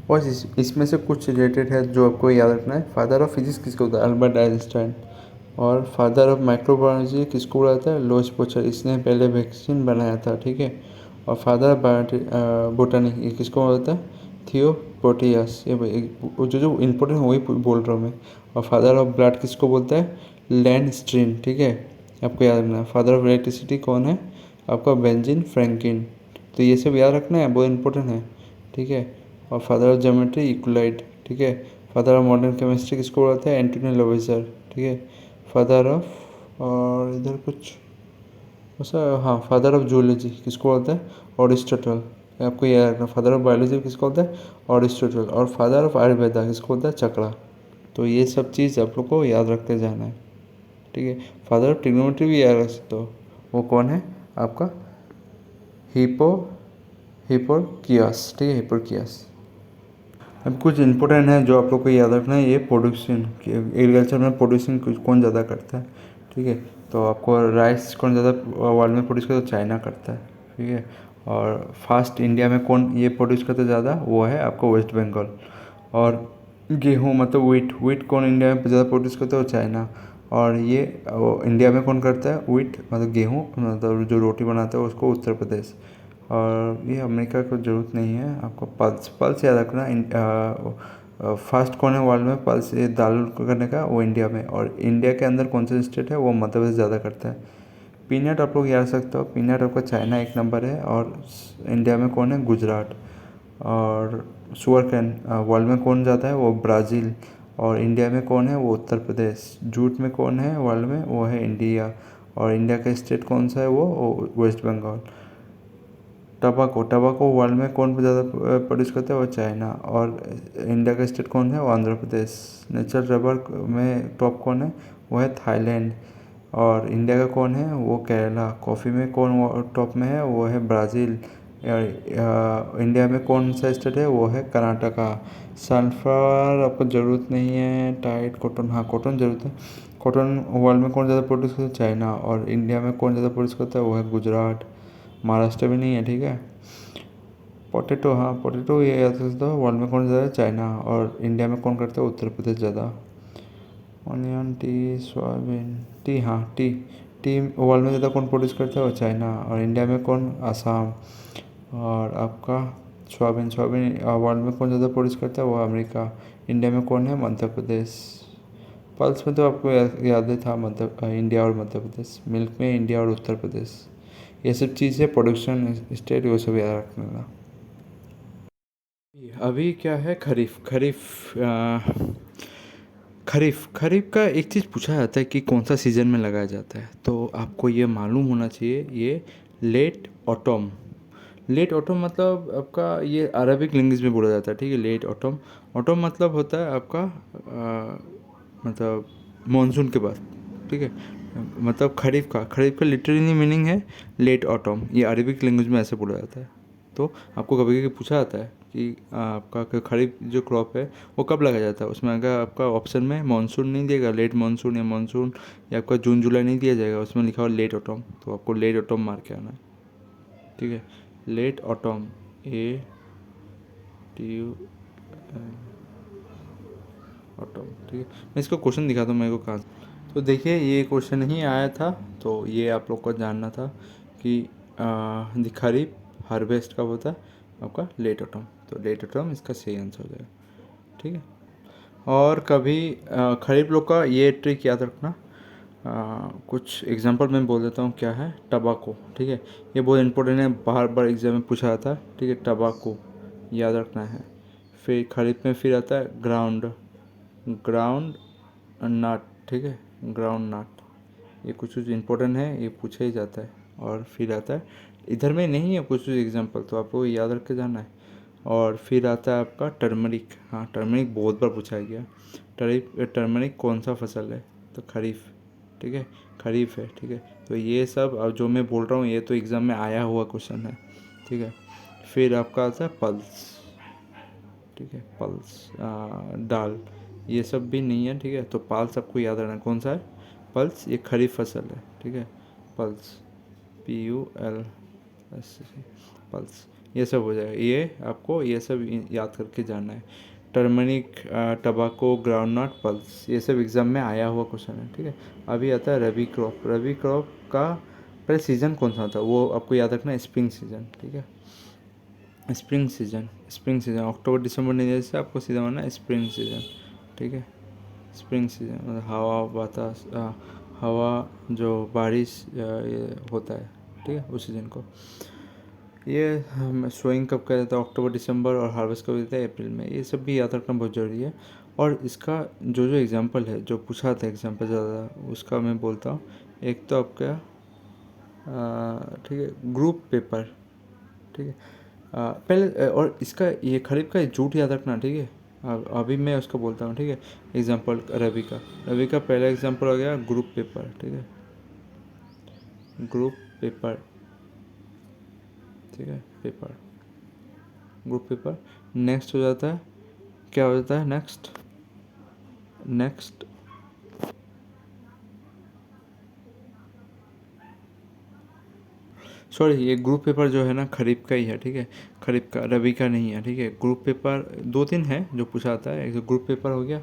और इसमें से कुछ रिलेटेड है जो आपको याद रखना है। फादर ऑफ फिजिक्स किसको होता है? Albert Einstein. और फादर ऑफ माइक्रोबायोलॉजी किसको बोला जाता है? लुईस पोचर, इसने पहले वैक्सीन बनाया था, ठीक है। और फादर ऑफ बोटानी ये किसको बोला जाता है? थियो पोटियस। ये जो इम्पोर्टेंट है वही बोल रहा हूँ मैं। और फादर ऑफ ब्लड किसको बोलता है? लैंड स्ट्रीन, ठीक है, आपको याद रखना है। फादर ऑफ इलेक्ट्रिसिटी कौन है? आपका बेंजिन फ्रैंकलिन। तो ये सब याद रखना है, बहुत इंपॉर्टेंट है, ठीक है। और फादर ऑफ ज्योमेट्री यूक्लिड, ठीक है। फादर ऑफ मॉडर्न केमिस्ट्री किसको बोलते हैं? एंटोनी लावेजर, ठीक है। फादर ऑफ, और इधर कुछ ऐसा, हाँ, फादर ऑफ जूलॉजी किसको बोलते हैं? अरिस्टोटल, आपको याद रखना। फादर ऑफ बायोलॉजी किसको बोलते हैं? अरिस्टोटल। और फादर ऑफ आयुर्वेदा किसको बोलते हैं? चक्रा। तो ये सब चीज़ आप लोग को याद रखते जाना है, ठीक है। फादर ऑफ ट्रिग्नोमेट्री भी याद रख सकते हो, वो कौन है आपका? हिपो हिपोर्कियास, ठीक है, हिपोर्कियास। अब कुछ इंपॉर्टेंट है जो आप लोग को याद रखना है। ये प्रोड्यूसन, एग्रीकल्चर में प्रोड्यूसन कौन ज़्यादा करता है, ठीक है। तो आपको राइस कौन ज़्यादा वर्ल्ड में प्रोड्यूस करता है? तो चाइना करता है, ठीक है। और फास्ट इंडिया में कौन ये प्रोड्यूस करता है ज़्यादा? वो है आपको वेस्ट बंगाल। और गेहूँ मतलब वीट कौन इंडिया में ज़्यादा प्रोड्यूस करता है? वो चाइना। और ये इंडिया में कौन करता है वीट मतलब गेहूँ, मतलब जो रोटी बनाता है उसको? उत्तर प्रदेश। और ये अमेरिका को ज़रूरत नहीं है आपको। पल्स याद रखना। फास्ट कौन है वर्ल्ड में पल्स ये दाल करने का? वो इंडिया में। और इंडिया के अंदर कौन सा स्टेट है? वो मध्य प्रदेश ज़्यादा करता है। पीनट आप लोग याद सकते हो, पीनट आपका चाइना एक नंबर है, और इंडिया में कौन है? गुजरात। और शुगर कैन वर्ल्ड में कौन जाता है? वो ब्राज़ील। और इंडिया में कौन है? वो उत्तर प्रदेश। जूट में कौन है वर्ल्ड में? वो है इंडिया। और इंडिया का स्टेट कौन सा है? वो वेस्ट बंगाल। टबाको वर्ल्ड में कौन ज़्यादा प्रोड्यूस करता है? वो चाइना। और इंडिया का स्टेट कौन है? वो आंध्र प्रदेश। नेचुरल रबर में टॉप कौन है? वो है थाईलैंड। और इंडिया का कौन है? वो केरला। कॉफ़ी में कौन टॉप में है? वो है ब्राज़ील। इंडिया में कौन सा स्टेट है? वो है कर्नाटका। सनफ्लावर आपको ज़रूरत नहीं है। टाइट कॉटन, हाँ कॉटन ज़रूरत है। कॉटन वर्ल्ड में कौन ज़्यादा प्रोड्यूस करता है? चाइना। और इंडिया में कौन ज़्यादा प्रोड्यूस करता है? वो है गुजरात। महाराष्ट्र भी नहीं है, ठीक है। पोटैटो, हाँ पोटैटो ये याद रखते हो, वर्ल्ड में कौन ज़्यादा है? चाइना। और इंडिया में कौन करता है? उत्तर प्रदेश ज़्यादा। ऑनियन, टी, सोयाबीन, टी, हाँ टी वर्ल्ड में ज़्यादा कौन प्रोड्यूस करता है? वो चाइना। और इंडिया में कौन? आसाम। और आपका सोयाबीन वर्ल्ड में कौन ज़्यादा प्रोड्यूस करता है? वो अमेरिका। इंडिया में कौन है? मध्य प्रदेश। पल्स में तो आपको याद ही था, इंडिया और मध्य प्रदेश। मिल्क में इंडिया और उत्तर प्रदेश। ये सब चीज़ें प्रोडक्शन स्टेट वो सब याद रखने का। अभी क्या है? खरीफ का एक चीज़ पूछा जाता है कि कौन सा सीज़न में लगाया जाता है, तो आपको ये मालूम होना चाहिए। ये लेट ऑटम मतलब आपका ये अरबिक लैंग्वेज में बोला जाता है, ठीक है। लेट ऑटम, ऑटम मतलब होता है आपका मतलब मानसून के बाद, ठीक है। मतलब खरीफ का लिटरली मीनिंग है लेट ऑटम। ये अरबिक लैंग्वेज में ऐसे बोला जाता है। तो आपको कभी कभी पूछा जाता है कि आपका खरीफ जो क्रॉप है वो कब लगाया जाता है, उसमें अगर आपका ऑप्शन में मानसून नहीं दिएगा, लेट मानसून या आपका जून जुलाई नहीं दिया जाएगा, उसमें लिखा हुआ लेट ऑटम, तो आपको लेट ऑटम मार के आना है, ठीक है। लेट ऑटम, ATU ऑटम, ठीक है। मैं इसका क्वेश्चन दिखाता हूँ मेरे को कहाँ। तो देखिए ये क्वेश्चन नहीं आया था, तो ये आप लोग को जानना था कि खरीफ हार्वेस्ट कब होता है आपका, लेट ऑटम। तो लेट ऑटम इसका सही आंसर हो जाएगा, ठीक है। और कभी खरीफ लोग का ये ट्रिक याद रखना, कुछ एग्जांपल मैं बोल देता हूँ क्या है, टबाको, ठीक है। ये बहुत इंपॉर्टेंट है, बार बार एग्जाम में पूछा जाता है, ठीक है। टबाको याद रखना है। फिर खरीफ में फिर आता है ग्राउंड, ग्राउंड नट, ठीक है, ग्राउंड नट। ये कुछ कुछ इंपॉर्टेंट है, ये पूछा ही जाता है। और फिर आता है, इधर में नहीं है कुछ कुछ एग्जांपल, तो आपको याद रख के जाना है। और फिर आता है आपका टर्मरिक। हाँ, टर्मरिक बहुत बार पूछा गया। टर्मरिक कौन सा फसल है, तो खरीफ, ठीक है, खरीफ है, ठीक है। तो ये सब अब जो मैं बोल रहा हूँ ये तो एग्ज़ाम में आया हुआ क्वेश्चन है, ठीक है। फिर आपका आता है पल्स, ठीक है, पल्स दाल, ये सब भी नहीं है, ठीक है। तो पल्स आपको याद रखना कौन सा है, पल्स, ये खरीफ फसल है, ठीक है। पल्स, PULS, पल्स, ये सब हो जाएगा। ये आपको ये सब याद करके जाना है। टर्मरिक, टबाको, ग्राउंडनट, पल्स, ये सब एग्ज़ाम में आया हुआ क्वेश्चन है, ठीक है। अभी आता है रबी क्रॉप। रबी क्रॉप का पहले सीज़न कौन सा था वो आपको याद रखना है, स्प्रिंग सीजन, ठीक है। स्प्रिंग सीजन, स्प्रिंग सीजन अक्टूबर दिसंबर नहीं, जैसे आपको सीधा मानना है स्प्रिंग सीजन, ठीक है। स्प्रिंग सीजन मतलब हवा बतास, हवा जो बारिश ये होता है, ठीक है, उस सीजन को। ये हम सोइंग कब किया जाता है, अक्टूबर दिसंबर, और हार्वेस्ट कब होता है, अप्रैल में। ये सब भी याद रखना बहुत ज़रूरी है। और इसका जो जो एग्जांपल है, जो पूछा था एग्जांपल ज़्यादा, उसका मैं बोलता हूँ। एक तो आपका ठीक है, ग्रुप पेपर, ठीक है। पहले और इसका ये खरीफ का जूट याद रखना, ठीक है। अभी मैं उसका बोलता हूँ, ठीक है। एग्जांपल रवि का, रवि का पहला एग्जांपल हो गया ग्रुप पेपर, ठीक है, ग्रुप पेपर, ठीक है, पेपर, ग्रुप पेपर। नेक्स्ट हो जाता है, क्या हो जाता है नेक्स्ट, नेक्स्ट सॉरी, ये ग्रुप पेपर जो है ना खरीफ का ही है, ठीक है, खरीफ का, रवि का नहीं है, ठीक है। ग्रुप पेपर दो तीन है जो पूछा आता है, एक तो ग्रुप पेपर हो गया,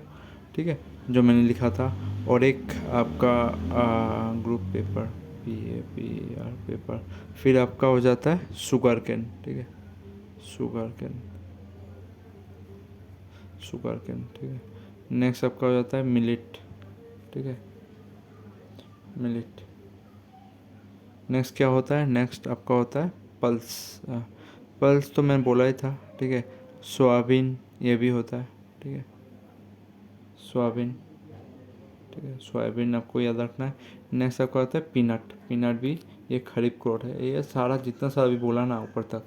ठीक है, जो मैंने लिखा था। और एक आपका ग्रुप पेपर, PAPR पेपर। फिर आपका हो जाता है शुगर कैन, ठीक है, शुगर कैन, शुगर कैन, ठीक है। नेक्स्ट आपका हो जाता है मिलेट, ठीक है, मिलेट। नेक्स्ट क्या होता है, नेक्स्ट आपका होता है पल्स। पल्स तो मैंने बोला ही था, ठीक है। सोयाबीन, ये भी होता है, ठीक है, सोयाबीन, ठीक है, सोयाबीन आपको याद रखना है। नेक्स्ट आपका होता है पीनट, पीनट भी ये खरीफ क्रॉप है। ये सारा जितना सारा भी बोला ना ऊपर तक,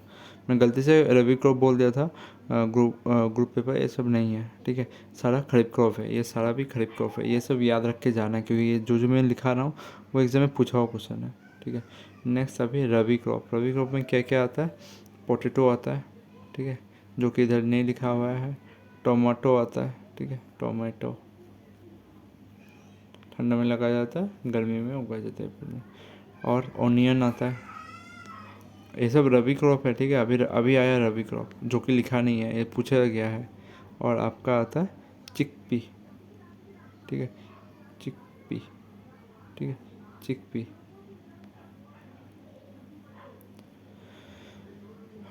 मैं गलती से रबी क्रॉप बोल दिया था, ग्रुप पेपर ये सब नहीं है, ठीक है। सारा खरीफ क्रॉप है, ये सारा भी खरीफ क्रॉप है। ये सब याद रख के जाना है, क्योंकि ये जो जो मैं लिखा रहा हूँ वो एग्जाम में पूछा हुआ क्वेश्चन है, ठीक है। नेक्स्ट अभी रबी क्रॉप, रबी क्रॉप में क्या क्या आता है, पोटैटो आता है, ठीक है, जो कि इधर नहीं लिखा हुआ है। टोमेटो आता है, ठीक है, टोमेटो ठंडा में लगाया जाता है, गर्मी में उगाया जाता है अप्रैल में। और ओनियन आता है, ये सब रबी क्रॉप है, ठीक है। अभी अभी आया रबी क्रॉप, जो कि लिखा नहीं है, ये पूछा गया है। और आपका आता है चिकपी, ठीक है, चिकपी, ठीक है, चिकपी।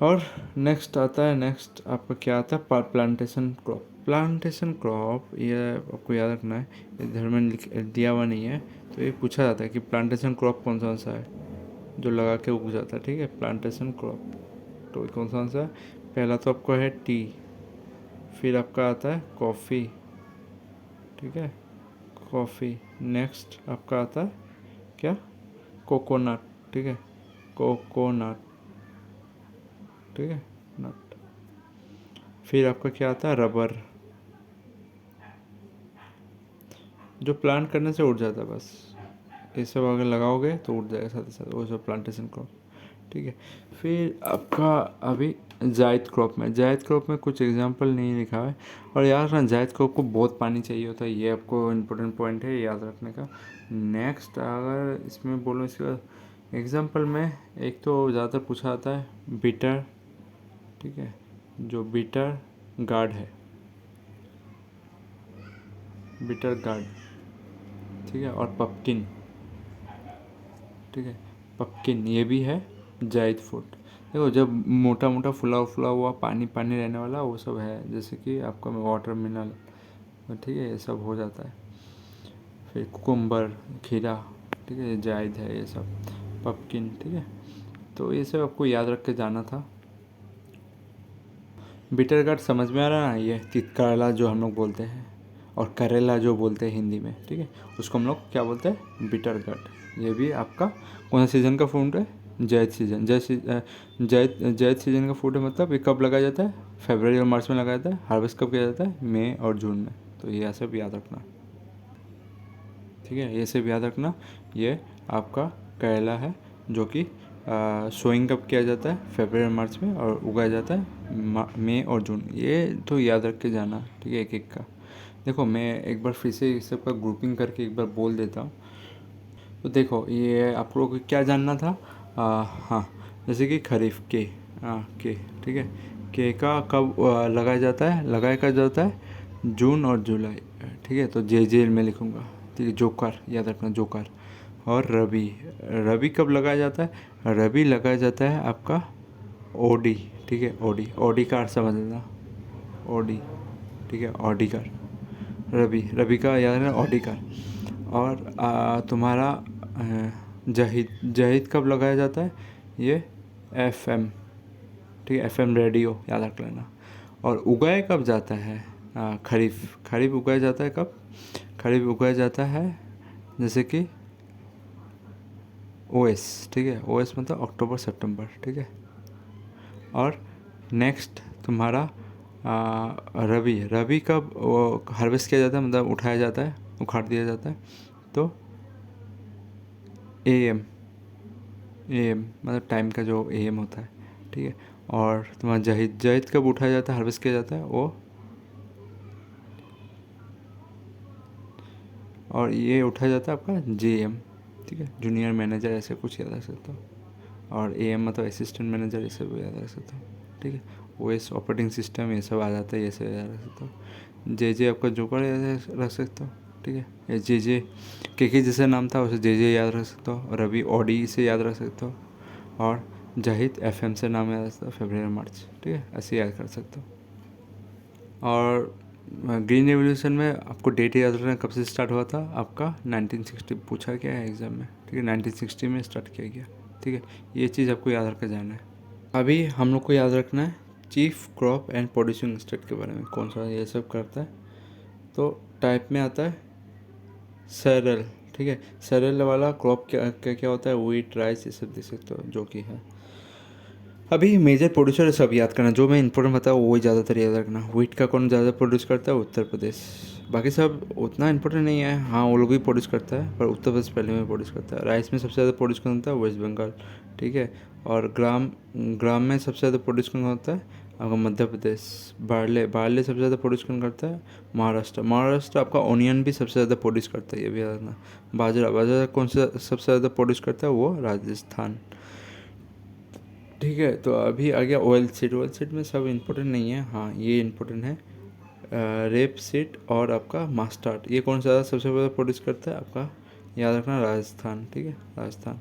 और नेक्स्ट आता है, नेक्स्ट आपका क्या आता है, प्लांटेशन क्रॉप। प्लांटेशन क्रॉप ये आपको याद रखना है, इधर में दिया हुआ नहीं है। तो ये पूछा जाता है कि प्लांटेशन क्रॉप कौन सा है जो लगा के उग जाता है, ठीक है, प्लांटेशन क्रॉप। तो कौन सा है, पहला तो आपको है टी, फिर आपका आता है कॉफ़ी, ठीक है, कॉफ़ी। नेक्स्ट आपका आता है क्या, कोकोनट, ठीक है, कोकोनट, ठीक है, नट। फिर आपका क्या आता है, रबर, जो प्लांट करने से उड़ जाता है बस। ये सब अगर लगाओगे तो उड़ जाएगा साथ ही साथ, वो सब प्लांटेशन क्रॉप, ठीक है। फिर आपका अभी जायद क्रॉप में, जायद क्रॉप में कुछ एग्जांपल नहीं लिखा है। और याद रखना जायद क्रॉप को बहुत पानी चाहिए होता है, ये आपको इम्पोर्टेंट पॉइंट है याद रखने का। नेक्स्ट अगर इसमें बोलो, इसका एग्जांपल में एक तो ज़्यादातर पूछा आता है बीटर, ठीक है, जो बीटर गार्ड है, बीटर गार्ड, ठीक है। और पपकिन, ठीक है, पपकिन ये भी है जायद फूड। देखो जब मोटा मोटा फुला फुला हुआ पानी पानी रहने वाला वो सब है, जैसे कि आपका वाटर मिनरल, ठीक है, ये सब हो जाता है। फिर कुकुम्बर, खीरा, ठीक है, ये जायद है ये सब, पपकिन, ठीक है। तो ये सब आपको याद रख के जाना था। बिटर गार्ड समझ में आ रहा है ना, ये तितकरला जो हम लोग बोलते हैं और करेला जो बोलते हैं हिंदी में, ठीक है, उसको हम लोग क्या बोलते हैं, बिटर गार्ड। ये भी आपका कौन सा सीज़न का फूड है, जैद सीज़न। जैद सीज़न का फूड है, मतलब ये कब लगाया जाता है, फरवरी और मार्च में लगाया जाता है। हार्वेस्ट कब किया जाता है, मई और जून में। तो ये सब याद रखना, ठीक है, ये सब याद रखना। ये आपका करेला है जो कि सोइंग कब किया जाता है, फरवरी और मार्च में, और उगाया जाता है मई और जून। ये तो याद रख के जाना, ठीक है, एक एक का। देखो मैं एक बार फिर से इस सब का ग्रुपिंग करके एक बार बोल देता हूँ। तो देखो ये आप लोगों को क्या जानना था, हाँ, जैसे कि खरीफ के, के, ठीक है, के का कब लगाया जाता है, लगाया कब जाता है, जून और जुलाई, ठीक है। तो जे में लिखूँगा, ठीक है, जोकर याद रखना, जोकर। और रबी, रबी कब लगाया जाता है, रबी लगाया जाता है आपका ओडी, ठीक है, ओडी, ओडी का अर्थ समझ लेना, ओडी, ठीक है, ओडी का रबी, रबी का याद रखना, ओडी का। और तुम्हारा जहिद, जहिद कब लगाया जाता है, ये एफएम, ठीक है, एफएम रेडियो याद रख लेना। और उगाया कब जाता है, खरीफ, खरीफ उगाया जाता है कब, खरीफ उगाया जाता है जैसे कि ओएस, ठीक है, ओएस मतलब अक्टूबर सितंबर, ठीक है। और नेक्स्ट तुम्हारा रबी, रबी कब हार्वेस्ट किया जाता है, मतलब उठाया जाता है, उखाड़ दिया जाता है, तो एएम, एएम मतलब टाइम का जो एएम होता है, ठीक है। और तुम्हारा जहिद, जहिद कब उठाया जाता है, हार्वेस्ट किया जाता है, वो, और ये उठाया जाता है आपका जेएम, ठीक है, जूनियर मैनेजर, ऐसे कुछ याद रख सकते हो। और एएम मतलब असिस्टेंट मैनेजर, ये सब याद रख सकते हो, ठीक है। ओएस ऑपरेटिंग सिस्टम, ये सब आ जाता है, ये सब याद रख सकते हो। जे आपका जोकर याद रख सकते हो, ठीक है। ये जे के जैसे नाम था उसे जे याद रख सकते हो। और अभी ऑडी से याद रख सकते हो। और जाहिद एफएम से नाम याद रख सकते हो, फरवरी मार्च, ठीक है, ऐसे याद कर सकते हो। और ग्रीन रेवोल्यूशन में आपको डेट याद रखना, कब से स्टार्ट हुआ था आपका, 1960 पूछा गया है एग्ज़ाम में, ठीक है, 1960 में स्टार्ट किया गया, ठीक है। ये चीज़ आपको याद रख के जाना है। अभी हम लोग को याद रखना है chief crop and producing state के बारे में, कौन सा ये सब करता है। तो टाइप में आता है सरल, ठीक है, सरल वाला क्रॉप क्या क्या क्या होता है, व्हीट, राइस, ये सब देख सकते हो जो कि है। अभी मेजर प्रोड्यूसर सब याद करना, जो मैं इंपॉर्टेंट बताऊँ वही ज़्यादातर याद रखना। व्हीट का कौन ज़्यादा प्रोड्यूस करता है, उत्तर प्रदेश। बाकी सब उतना इंपॉर्टेंट नहीं है, हाँ वो लोग भी प्रोड्यूस करता है, पर उत्तर प्रदेश पहले में प्रोड्यूस करता है। राइस में सबसे ज़्यादा प्रोड्यूस कौन होता है, वेस्ट बंगाल, ठीक है। और ग्राम, ग्राम में सबसे ज़्यादा प्रोड्यूस कौन होता है आपका, मध्य प्रदेश। बारले, बारले सबसे ज़्यादा प्रोड्यूस कौन करता है, महाराष्ट्र। महाराष्ट्र आपका ओनियन भी सबसे ज़्यादा प्रोड्यूस करता है, ये भी याद रखना। बाजरा, बाजरा कौन सा सबसे ज़्यादा प्रोड्यूस करता है, वो राजस्थान, ठीक है। तो अभी आ गया ऑयल सीड, ऑयल सीड में सब इम्पोर्टेंट नहीं है, हाँ ये इम्पोर्टेंट है, रेप सीड और आपका मास्टर्ड। ये कौन सा सबसे ज़्यादा प्रोड्यूस करता है आपका, याद रखना, राजस्थान, ठीक है, राजस्थान।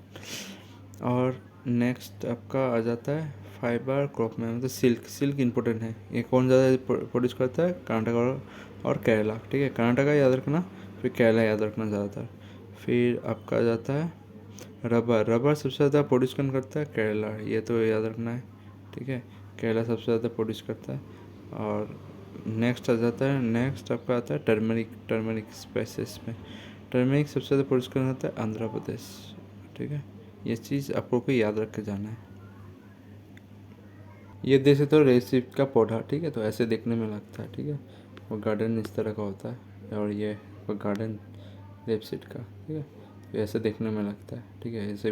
और नेक्स्ट आपका आ जाता है फाइबर क्रॉप में, मतलब सिल्क, सिल्क इम्पोर्टेंट है। ये कौन ज़्यादा प्रोड्यूस करता है, कर्नाटक और केरला, ठीक है, कर्नाटका याद रखना, फिर केरला याद रखना ज़्यादातर। फिर आपका आ जाता है रबर, रबर सबसे ज़्यादा प्रोड्यूस कौन करता है, केरला, ये तो याद रखना है, ठीक है, केरला सबसे ज़्यादा प्रोड्यूस करता है। और नेक्स्ट आ जाता है, नेक्स्ट आपका आता है टर्मरिक, टर्मरिक स्पाइसेस में टर्मरिक सबसे ज़्यादा प्रोड्यूस करना होता है आंध्र प्रदेश, ठीक है। ये चीज़ आपको को याद रख के जाना है। ये देख सकते हो रेसिप का पौधा, ठीक है, तो ऐसे देखने में लगता है, ठीक है, और गार्डन इस तरह का होता है, और ये गार्डन रेपसीड का, ठीक है, तो ऐसे देखने में लगता है, ठीक है, ऐसे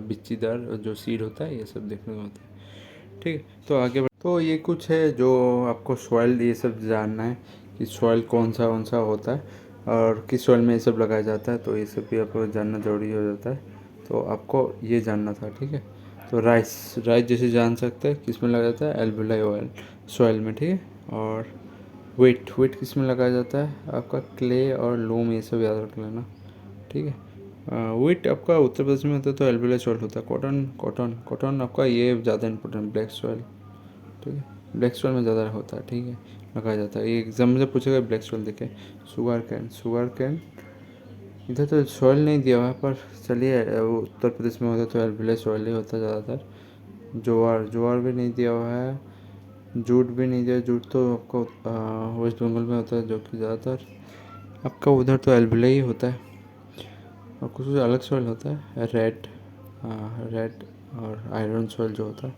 बिच्चीदार जो सीड होता है ये सब देखने में होता है, ठीक है। तो आगे तो ये कुछ है जो आपको सॉइल ये सब जानना है कि सॉइल कौन सा होता है और किस सॉइल में ये सब लगाया जाता है, तो ये सब भी आपको जानना ज़रूरी हो जाता है। तो आपको ये जानना था, ठीक है। तो राइस, राइस जैसे जान सकते हैं किस में लगाया जाता है, एल्बुलाई ऑयल सॉइल में, ठीक है। और व्हीट, व्हीट किस में लगाया जाता है आपका, क्ले और लूम, ये सब याद रख लेना। ठीक है। वीट आपका उत्तर प्रदेश में होता है तो एल्बुलर सॉइल होता है। कॉटन कॉटन कॉटन आपका ये ज़्यादा इंपॉर्टेंट, ब्लैक सॉइल, ठीक है, ब्लैक सॉइल में ज़्यादा होता है, ठीक है, लगाया जाता है। ये एग्जाम में पूछेगा ब्लैक सॉइल देखे। शुगर कैन इधर तो सॉइल नहीं दिया हुआ है, पर चलिए वो उत्तर प्रदेश में होता है तो एल्बुलर सॉइल ही होता है ज़्यादातर। ज्वार भी नहीं दिया हुआ है, जूट भी नहीं दिया। जूट तो आपका वेस्ट बंगाल में होता है, जो कि ज़्यादातर आपका उधर तो एल्बुलर ही होता है। और कुछ अलग सॉइल होता है, रेड और आयरन सॉइल जो होता है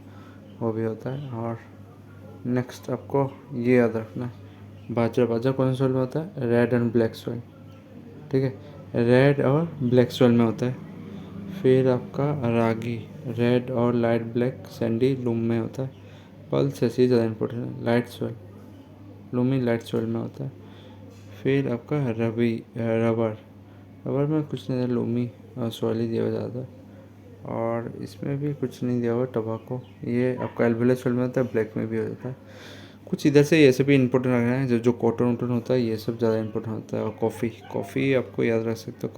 वो भी होता है। और नेक्स्ट आपको ये याद रखना है, बाजरा कौन सा सॉइल में होता है? रेड एंड ब्लैक सॉइल, ठीक है, रेड और ब्लैक सॉइल में होता है। फिर आपका रागी रेड और लाइट ब्लैक सैंडी लूम में होता है। पल्स ऐसी ज़्यादा इंपॉर्टेंट है, light soil, Lumi light soil में होता है। फिर आपका रबर रबर में कुछ नहीं है, लूमी सॉइल ही दिया हुआ ज़्यादा। और इसमें भी कुछ नहीं दिया हुआ, टबाको ये आपका एल्बुलर सॉइल में होता है, ब्लैक में भी हो जाता है। कुछ इधर से ये सब भी इंपॉर्टेंट रख रहे हैं, जो जो कॉटन वोटन होता है ये सब ज़्यादा इंपॉर्टेंट होता है। और कॉफ़ी आपको याद रख सकते हो।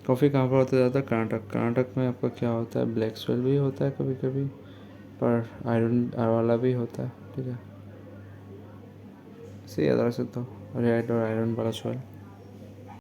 कॉफ़ी कहाँ पर होता है ज़्यादा? कर्नाटक में आपका क्या होता है, ब्लैक सॉइल भी होता है कभी कभी, पर आयरन वाला भी होता है, ठीक है, इसे याद रख सकते हो, रेड और आयरन वाला सॉइल।